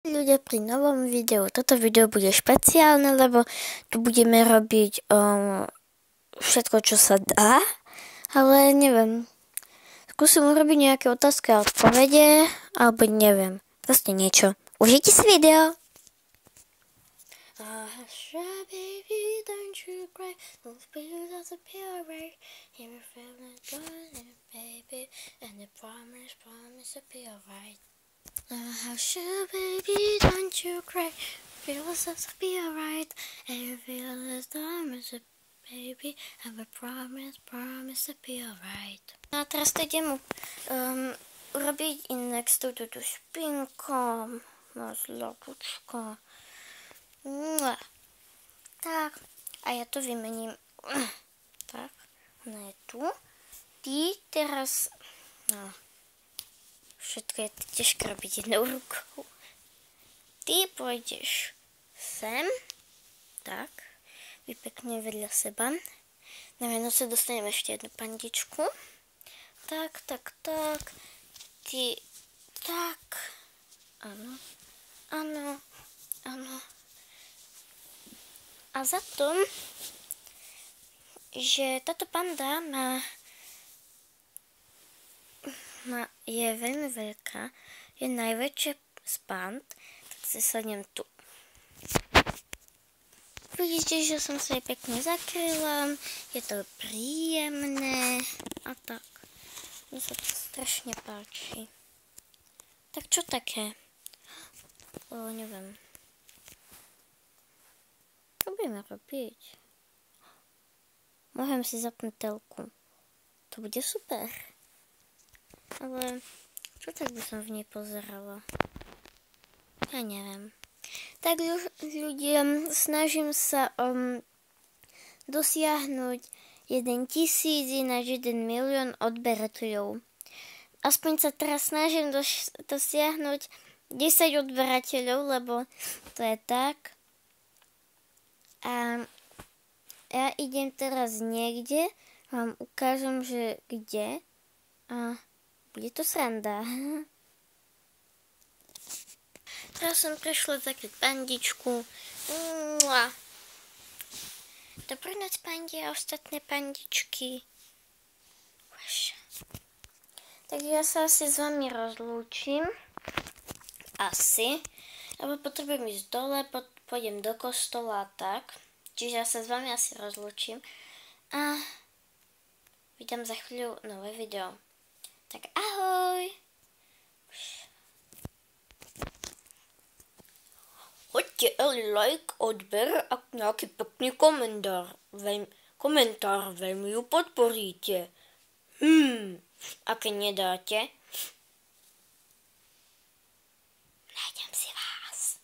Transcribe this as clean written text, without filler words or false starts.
Ľudia pri novom videu. Toto video bude špeciálne, lebo tu budeme robiť všetko, čo sa dá, ale neviem. Skúsim urobiť nejaké otázky a odpovede, alebo neviem. Proste niečo. Užite si video! Baby, don't you cry. Don't feel that's a pure right. Here we feel it going, baby. And the promise to be alright. Hush, baby, don't you cry. Feel us be alright. And you feel this time is a baby. And we promise to be alright. No a teraz to idem urobiť inak s touto špinkou. No zlabučka. Tak, a ja to vymením. Tak, ona je tu. Ty teraz... No. Všetko je ťažké robiť jednou rukou. Ty pôjdeš sem. Tak. Vy pekne vedľa seba. Na Vianoce dostaneme ešte jednu pandičku. Tak. Ty tak. Áno. A za to, že táto panda je veľmi veľká, je najväčšia z pand, tak si sadnem tu. Vidíte, že som sa jej pekne zakryla, je to príjemné a tak. Mne sa to strašne páči. Tak čo také? Neviem. Čo budeme robiť? Môžem si zapnúť telku. To bude super. Ale čo tak by som v nej pozerala? Ja neviem. Tak ľudia, snažím sa dosiahnuť 1000 ináč 1 milión odberateľov. Aspoň sa teraz snažím dosiahnuť 10 odberateľov, lebo to je tak. A ja idem teraz niekde, vám ukážem, že kde. A bude to sranda. Teraz som prišla zakryť pandičku. Dobrú noc, pandi a ostatné pandičky. Takže ja sa asi s vami rozlúčim. Asi. Lebo potrebujem ísť dole, pôjdem do kostola a tak. Čiže ja sa s vami asi rozlúčim. A vidím za chvíľu nové video. Tak ahoj! Hoďte like, odber a nejaký pekný komentár. Veľmi ju podporíte. A keď nedáte, nájdem si vás.